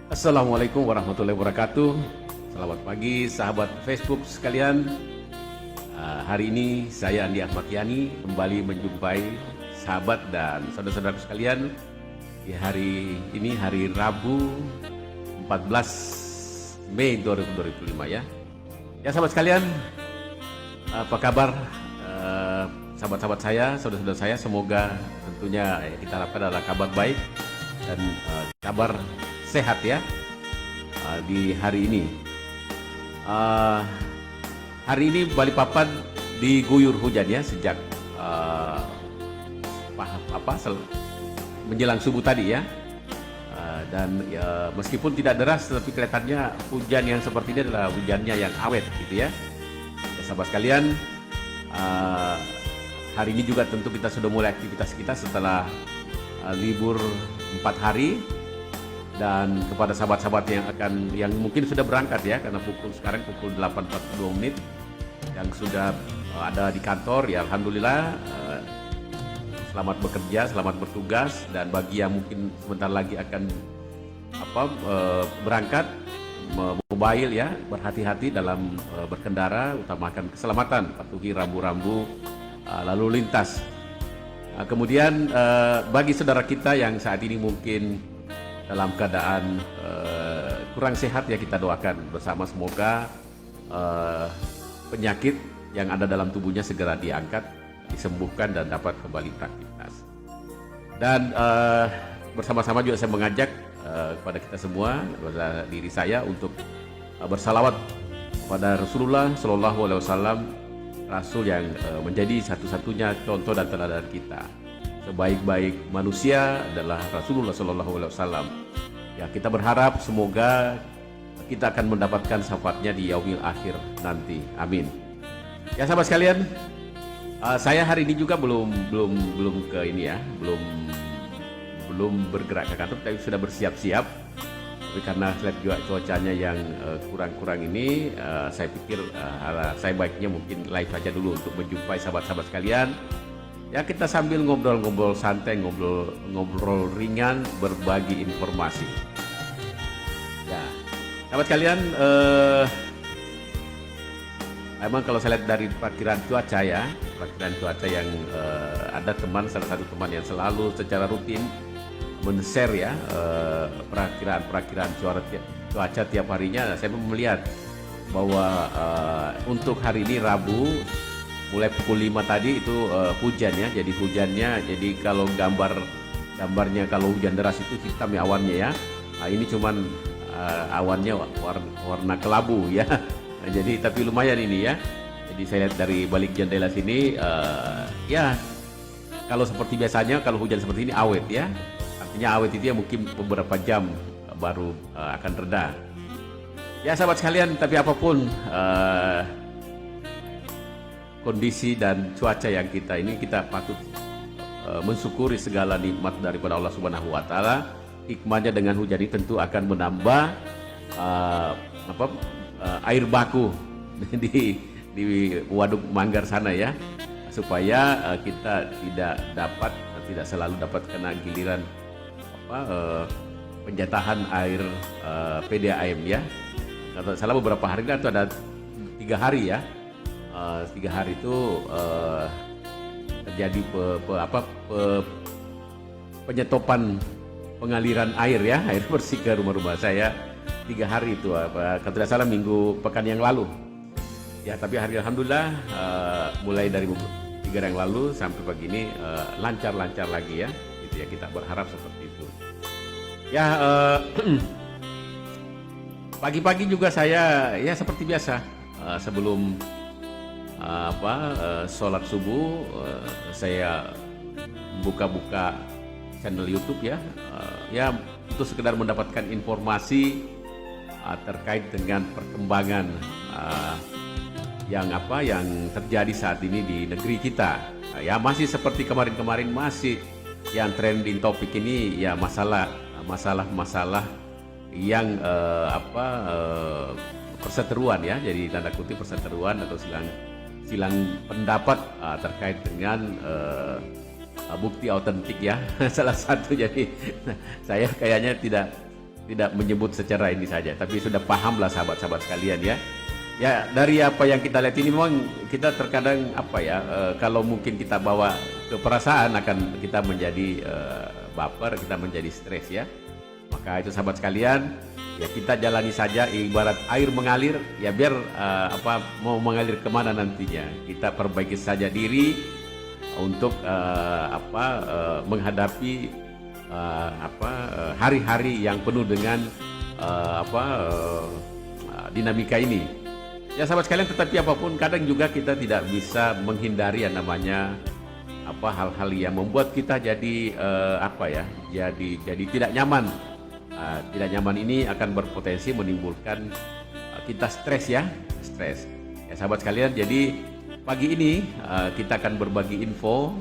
Assalamualaikum warahmatullahi wabarakatuh. Selamat pagi sahabat Facebook sekalian. Hari ini saya Andi Ahmad Yani kembali menjumpai sahabat dan saudara-saudara sekalian di hari ini, hari Rabu 14 Mei 2025 ya. Ya sahabat sekalian, apa kabar sahabat-sahabat saya, saudara-saudara saya? Semoga tentunya kita harapkan adalah kabar baik dan kabar sehat ya di hari ini. Hari ini Balikpapan diguyur hujan ya sejak menjelang subuh tadi ya. Dan ya, meskipun tidak deras, tapi kelihatannya hujan yang seperti ini adalah hujannya yang awet gitu ya. Ya sahabat sekalian, hari ini juga tentu kita sudah mulai aktivitas kita setelah libur 4 hari. Dan kepada sahabat-sahabat yang mungkin sudah berangkat ya, karena sekarang pukul 8.42 yang sudah ada di kantor ya, alhamdulillah, selamat bekerja, selamat bertugas. Dan bagi yang mungkin sebentar lagi akan berangkat, mobile ya, berhati-hati dalam berkendara, utamakan keselamatan, patuhi rambu-rambu lalu lintas. Kemudian bagi saudara kita yang saat ini mungkin dalam keadaan kurang sehat ya, kita doakan bersama semoga penyakit yang ada dalam tubuhnya segera diangkat, disembuhkan dan dapat kembali beraktivitas. Dan bersama-sama juga saya mengajak kepada kita semua, kepada diri saya untuk bersalawat kepada Rasulullah Shallallahu Alaihi Wasallam, Rasul yang menjadi satu-satunya contoh dan teladan kita. Sebaik-baik manusia adalah Rasulullah Shallallahu Alaihi Wasallam. Ya, kita berharap semoga kita akan mendapatkan syafaatnya di yaumil akhir nanti. Amin. Ya sahabat sekalian, saya hari ini juga belum ke ini ya, belum bergerak ke kantor, tapi sudah bersiap-siap. Tapi karena lihat juga cuacanya yang kurang ini, saya pikir saya baiknya mungkin live aja dulu untuk menjumpai sahabat-sahabat sekalian. Ya, kita sambil ngobrol-ngobrol santai, ngobrol ringan, berbagi informasi. Ya, sahabat kalian, emang kalau saya lihat dari perakiran cuaca ya, perakiran cuaca yang ada salah satu teman yang selalu secara rutin men-share ya perakiran cuaca tiap harinya. Saya melihat bahwa untuk hari ini Rabu, mulai pukul 5 tadi itu hujan ya. Jadi hujannya, jadi kalau gambarnya kalau hujan deras itu hitam ya awannya ya. Nah, ini cuman awannya warna kelabu ya. Nah, jadi tapi lumayan ini ya. Jadi saya lihat dari balik jendela sini ya, kalau seperti biasanya kalau hujan seperti ini awet ya. Artinya awet itu ya mungkin beberapa jam baru akan reda. Ya sahabat sekalian, tapi apapun kondisi dan cuaca yang kita patut mensyukuri segala nikmat daripada Allah Subhanahu wa taala. Hikmahnya dengan hujan ini tentu akan menambah air baku di Waduk Manggar sana ya, supaya kita tidak selalu dapat kena giliran penjatahan air PDAM ya. Kalau salah beberapa hari kan itu ada 3 hari ya. 3 hari itu terjadi penyetopan pengaliran air ya, air bersih ke rumah-rumah saya 3 hari itu, kalau tidak salah pekan yang lalu ya. Tapi hari alhamdulillah mulai dari 3 hari yang lalu sampai pagi ini lancar-lancar lagi ya, gitu ya, kita berharap seperti itu ya. Pagi-pagi juga saya ya seperti biasa, sebelum sholat subuh, saya buka channel YouTube ya, ya untuk sekedar mendapatkan informasi terkait dengan perkembangan yang terjadi saat ini di negeri kita. Ya masih seperti kemarin-kemarin, masih yang trending topik ini ya masalah yang perseteruan ya, jadi tanda kutip perseteruan atau silang pendapat terkait dengan bukti autentik ya. Salah satu, jadi saya kayaknya tidak tidak menyebut secara ini saja, tapi sudah pahamlah sahabat-sahabat sekalian ya. Ya, dari apa yang kita lihat ini memang kita terkadang apa ya, kalau mungkin kita bawa ke perasaan akan kita menjadi baper, kita menjadi stres ya. Maka itu sahabat sekalian, ya kita jalani saja ibarat air mengalir, ya biar mau mengalir kemana nantinya. Kita perbaiki saja diri untuk menghadapi hari-hari yang penuh dengan dinamika ini. Ya sahabat sekalian, tetapi apapun kadang juga kita tidak bisa menghindari yang namanya hal-hal yang membuat kita jadi jadi tidak nyaman. Tidak nyaman ini akan berpotensi menimbulkan kita stres ya, stres. Ya sahabat sekalian, jadi pagi ini kita akan berbagi info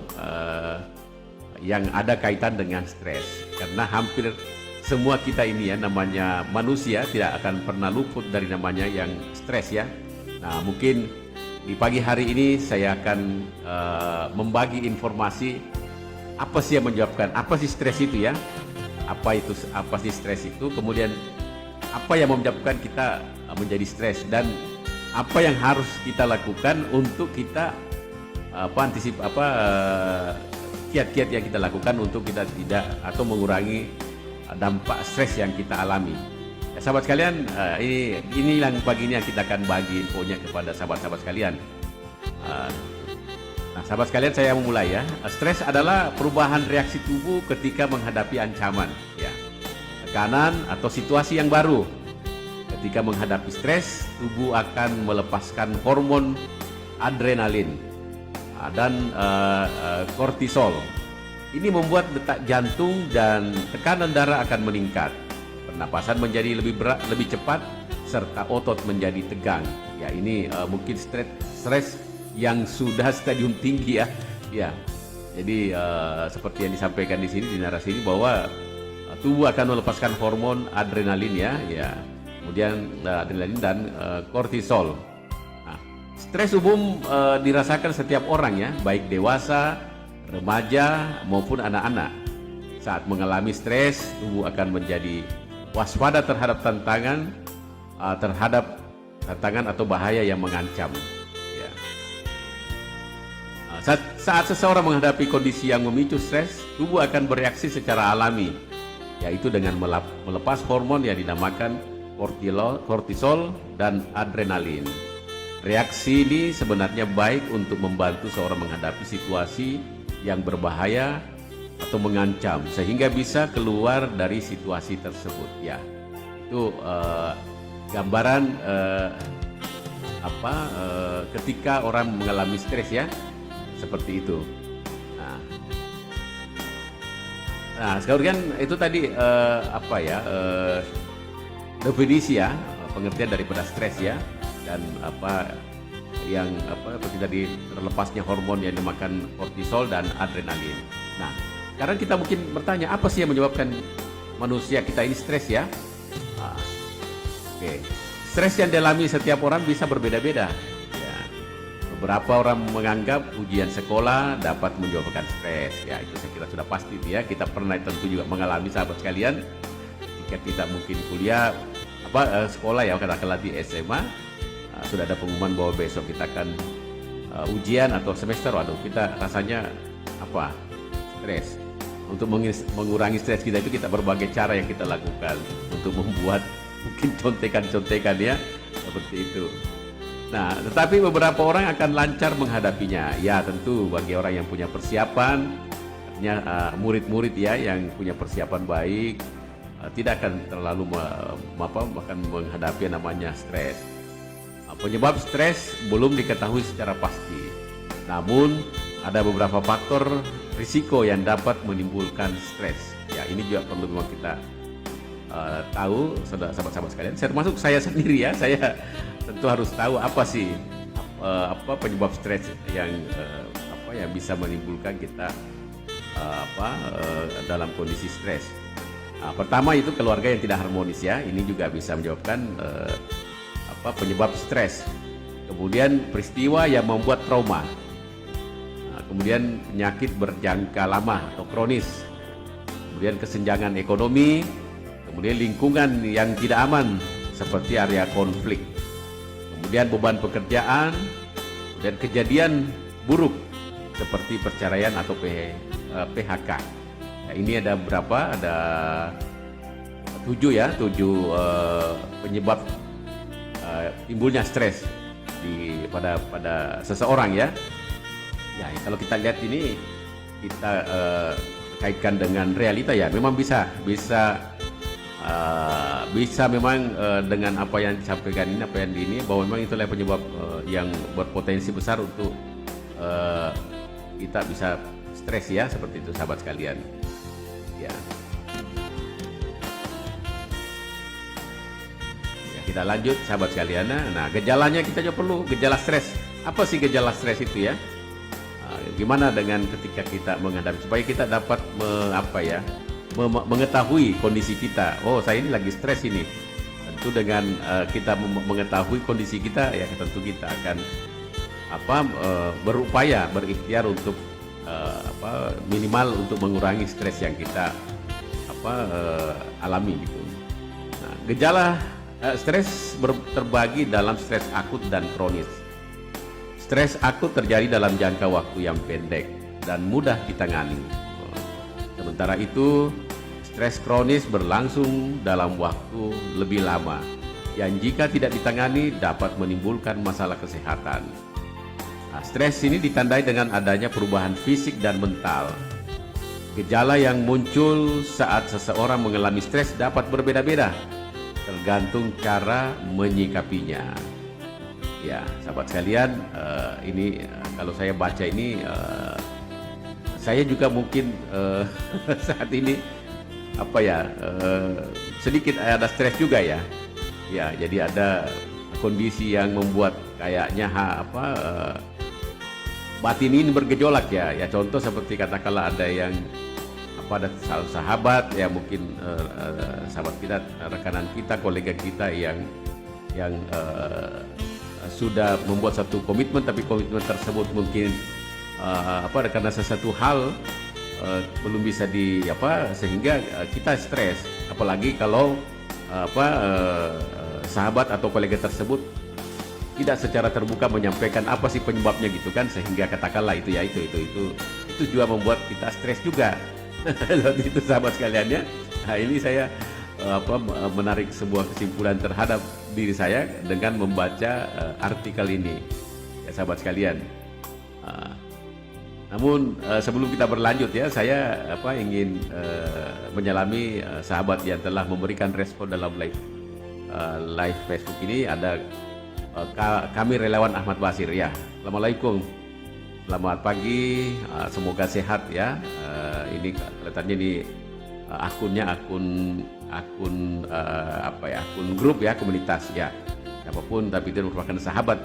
yang ada kaitan dengan stres, karena hampir semua kita ini ya namanya manusia tidak akan pernah luput dari namanya yang stres ya. Nah, mungkin di pagi hari ini saya akan membagi informasi apa sih yang menyebabkan, apa sih stres itu ya, apa sih stres itu, kemudian apa yang menyebabkan kita menjadi stres, dan apa yang harus kita lakukan untuk kita kiat-kiat yang kita lakukan untuk kita tidak atau mengurangi dampak stres yang kita alami. Ya, sahabat sekalian, ini yang pagi ini yang kita akan bagi infonya kepada sahabat-sahabat sekalian. Nah, sahabat sekalian, saya memulai ya. Stres adalah perubahan reaksi tubuh ketika menghadapi ancaman, ya, tekanan atau situasi yang baru. Ketika menghadapi stres, tubuh akan melepaskan hormon adrenalin dan kortisol. Ini membuat detak jantung dan tekanan darah akan meningkat. Pernapasan menjadi lebih berat, lebih cepat, serta otot menjadi tegang. Ya, ini mungkin stres yang sudah stadium tinggi ya. Ya, jadi seperti yang disampaikan di sini di narasi ini bahwa tubuh akan melepaskan hormon adrenalin ya. Kemudian adrenalin dan kortisol. Nah, stres umum dirasakan setiap orang ya, baik dewasa, remaja maupun anak-anak. Saat mengalami stres, tubuh akan menjadi waspada terhadap tantangan atau bahaya yang mengancam. Ya. Saat seseorang menghadapi kondisi yang memicu stres, tubuh akan bereaksi secara alami, yaitu dengan melepas hormon yang dinamakan kortisol dan adrenalin. Reaksi ini sebenarnya baik untuk membantu seorang menghadapi situasi yang berbahaya atau mengancam sehingga bisa keluar dari situasi tersebut ya. Itu gambaran ketika orang mengalami stres ya, seperti itu. Nah sekarang itu tadi definisi ya, pengertian daripada stres ya, dan seperti tadi terlepasnya hormon yang dimakan kortisol dan adrenalin. Nah, sekarang kita mungkin bertanya, apa sih yang menyebabkan manusia kita ini stres ya? Stres yang dialami setiap orang bisa berbeda-beda. Ya. Beberapa orang menganggap ujian sekolah dapat menyebabkan stres. Ya, itu saya kira sudah pasti ya. Kita pernah tentu juga mengalami sahabat sekalian. Jika kita mungkin kuliah, sekolah ya, katakanlah di SMA, sudah ada pengumuman bahwa besok kita akan ujian atau semester, kita rasanya stres. Untuk mengurangi stres kita itu kita berbagai cara yang kita lakukan untuk membuat mungkin contekan-contekan ya, seperti itu. Nah, tetapi beberapa orang akan lancar menghadapinya. Ya, tentu bagi orang yang punya persiapan, artinya murid-murid ya yang punya persiapan baik, tidak akan terlalu menghadapi namanya stres. Penyebab stres belum diketahui secara pasti. Namun ada beberapa faktor risiko yang dapat menimbulkan stres. Ya, ini juga perlu memang kita tahu, sahabat-sahabat sekalian. Termasuk saya sendiri ya, saya tentu harus tahu apa sih penyebab stres yang bisa menimbulkan kita dalam kondisi stres. Pertama itu keluarga yang tidak harmonis ya. Ini juga bisa menyebabkan penyebab stres. Kemudian peristiwa yang membuat trauma. Kemudian penyakit berjangka lama atau kronis. Kemudian kesenjangan ekonomi. kemudian lingkungan yang tidak aman seperti area konflik, kemudian beban pekerjaan, dan kejadian buruk seperti perceraian atau PHK. Nah, ini ada berapa? Ada 7 ya, 7 penyebab timbulnya stres pada seseorang ya. Ya, kalau kita lihat ini, kita kaitkan dengan realita ya, memang bisa memang dengan apa yang disampaikan ini, apa yang ini, bahwa memang itulah penyebab yang berpotensi besar untuk kita bisa stres ya, seperti itu sahabat sekalian ya. Kita lanjut sahabat sekalian. Nah, gejalanya kita juga perlu gejala stres. Apa sih gejala stres itu ya? Gimana dengan ketika kita menghadapi, supaya kita dapat mengetahui kondisi kita. Oh, saya ini lagi stres ini. Tentu dengan kita mengetahui kondisi kita ya, tentu kita akan berupaya, berikhtiar untuk minimal untuk mengurangi stres yang kita alami gitu. Nah, gejala stres terbagi dalam stres akut dan kronis. Stres akut terjadi dalam jangka waktu yang pendek dan mudah ditangani. Sementara itu, stres kronis berlangsung dalam waktu lebih lama, yang jika tidak ditangani dapat menimbulkan masalah kesehatan. Nah, stres ini ditandai dengan adanya perubahan fisik dan mental. Gejala yang muncul saat seseorang mengalami stres dapat berbeda-beda, tergantung cara menyikapinya. Ya, sahabat sekalian, ini kalau saya baca ini, saya juga mungkin saat ini sedikit ada stres juga ya. Ya, jadi ada kondisi yang membuat kayaknya batin ini bergejolak ya. Ya, contoh seperti katakanlah ada yang ada sahabat ya, mungkin sahabat kita, rekanan kita, kolega kita yang sudah membuat satu komitmen, tapi komitmen tersebut mungkin karena sesuatu hal belum bisa sehingga kita stres. Apalagi kalau sahabat atau kolega tersebut tidak secara terbuka menyampaikan apa sih penyebabnya gitu kan, sehingga katakanlah itu juga membuat kita stres juga. Itu sahabat sekalian ya. Nah, ini saya menarik sebuah kesimpulan terhadap diri saya dengan membaca artikel ini ya sahabat sekalian. Namun sebelum kita berlanjut ya, saya ingin menyalami sahabat yang telah memberikan respon dalam live Facebook ini. Ada kami relawan Ahmad Basir ya. Assalamualaikum, selamat pagi, semoga sehat ya. Ini kelihatannya di akunnya akun grup ya, komunitas ya, siapapun, tapi dia merupakan sahabat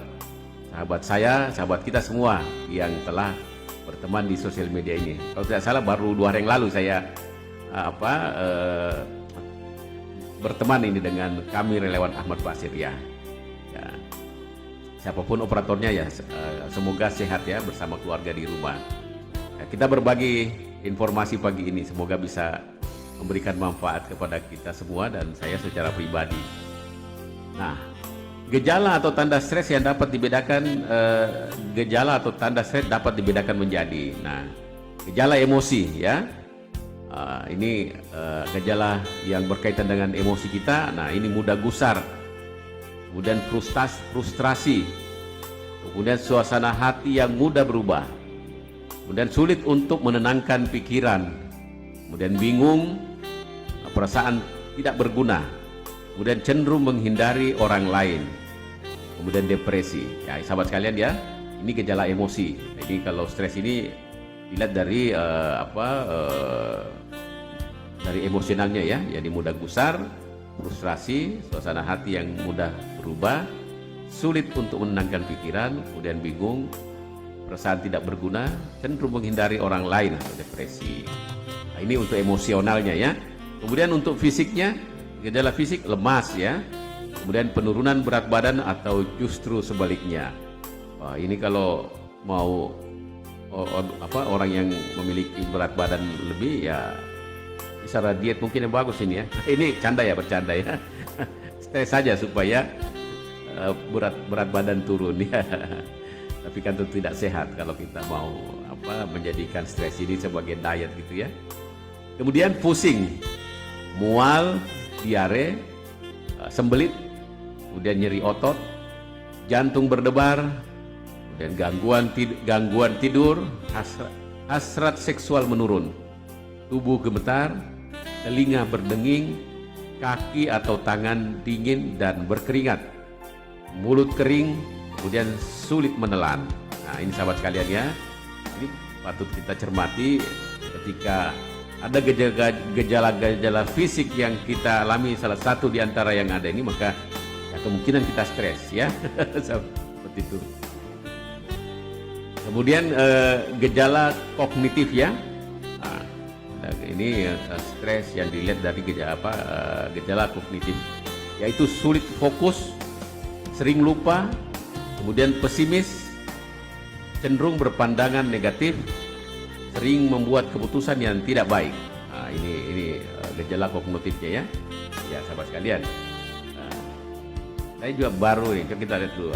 saya, sahabat kita semua yang telah berteman di sosial media ini. Kalau tidak salah baru 2 hari yang lalu saya berteman ini dengan kami relawan Ahmad Basir ya. Siapapun operatornya ya, semoga sehat ya bersama keluarga di rumah. Ya, kita berbagi informasi pagi ini, semoga bisa memberikan manfaat kepada kita semua dan saya secara pribadi. Nah, gejala atau tanda stres yang dapat dibedakan, menjadi, nah, gejala emosi ya. Ini gejala yang berkaitan dengan emosi kita. Nah, ini mudah gusar, kemudian frustrasi, kemudian suasana hati yang mudah berubah, kemudian sulit untuk menenangkan pikiran, kemudian bingung, perasaan tidak berguna, kemudian cenderung menghindari orang lain, kemudian depresi. Ya, sahabat sekalian ya, ini gejala emosi. Jadi kalau stres ini dilihat dari dari emosionalnya ya, jadi mudah gusar, frustrasi, suasana hati yang mudah berubah, sulit untuk menenangkan pikiran, kemudian bingung, perasaan tidak berguna, cenderung menghindari orang lain atau depresi. Nah, ini untuk emosionalnya ya. Kemudian untuk fisiknya, gejala fisik lemas ya, kemudian penurunan berat badan atau justru sebaliknya. Wah, ini kalau mau orang yang memiliki berat badan lebih ya Cara diet mungkin yang bagus ini ya. Ini canda ya, bercanda ya. Stres saja supaya berat badan turun ya. Tapi kan tentu tidak sehat kalau kita mau menjadikan stres ini sebagai diet gitu ya. Kemudian pusing, mual, diare, sembelit, kemudian nyeri otot, jantung berdebar, kemudian gangguan tidur, hasrat seksual menurun, tubuh gemetar, telinga berdenging, kaki atau tangan dingin dan berkeringat, mulut kering, kemudian sulit menelan. Nah, ini sahabat sekalian ya, ini patut kita cermati ketika ada gejala-gejala fisik yang kita alami, salah satu di antara yang ada ini, maka ya, kemungkinan kita stres ya. Seperti itu. Kemudian gejala kognitif ya. Ini stres yang dilihat dari gejala kognitif, yaitu sulit fokus, sering lupa, kemudian pesimis, cenderung berpandangan negatif, sering membuat keputusan yang tidak baik. Nah, ini gejala kognitifnya ya. Ya sahabat sekalian. Saya juga baru nih, kita lihat dulu.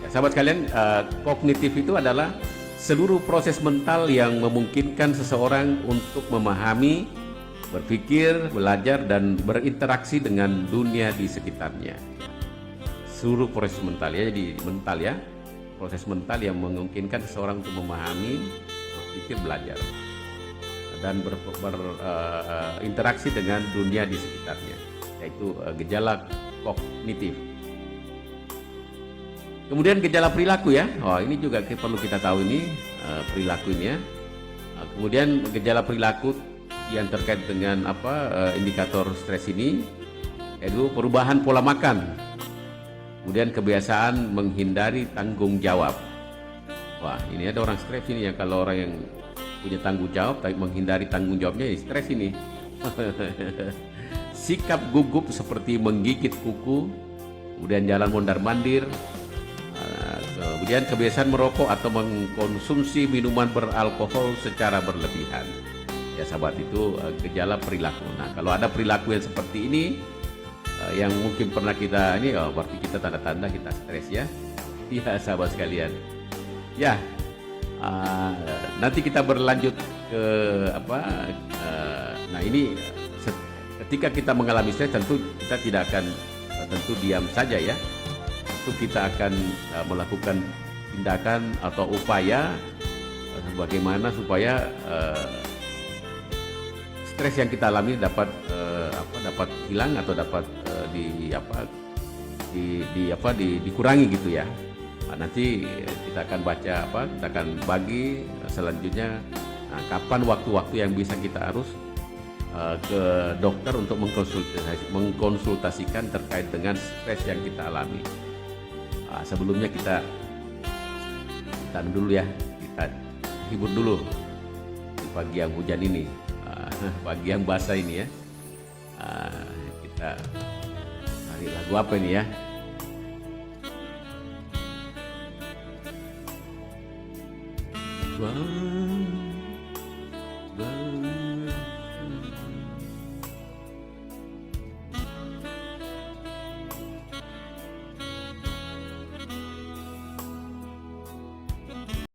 Sahabat sekalian, kognitif itu adalah seluruh proses mental yang memungkinkan seseorang untuk memahami, berpikir, belajar, dan berinteraksi dengan dunia di sekitarnya. Seluruh proses mental ya, jadi mental ya, proses mental yang memungkinkan seseorang untuk memahami, berpikir, belajar, dan berinteraksi dengan dunia di sekitarnya, yaitu gejala kognitif. Kemudian gejala perilaku ya, ini juga perlu kita tahu ini perilaku ini ya. Kemudian gejala perilaku yang terkait dengan indikator stres ini, yaitu perubahan pola makan, kemudian kebiasaan menghindari tanggung jawab. Wah, ini ada orang stres ini ya, kalau orang yang punya tanggung jawab tapi menghindari tanggung jawabnya, stres ini. Sikap gugup seperti menggigit kuku, kemudian jalan mondar-mandir. Kemudian kebiasaan merokok atau mengkonsumsi minuman beralkohol secara berlebihan. Ya sahabat, itu gejala perilaku. Nah, kalau ada perilaku yang seperti ini, yang mungkin pernah kita berarti kita tanda-tanda kita stres ya. Ya sahabat sekalian. Ya, nanti kita berlanjut ke nah ini ketika kita mengalami stres, tentu kita tidak akan tentu diam saja ya. Kita akan melakukan tindakan atau upaya bagaimana supaya stres yang kita alami dapat hilang atau dapat dikurangi gitu ya. Nah, nanti kita akan baca kita akan bagi selanjutnya kapan waktu-waktu yang bisa kita harus ke dokter untuk mengkonsultasikan terkait dengan stres yang kita alami. Sebelumnya kita dulu ya, kita hibur dulu di pagi yang hujan ini, pagi yang basah ini ya. Kita cari lagu apa ini ya? Wow.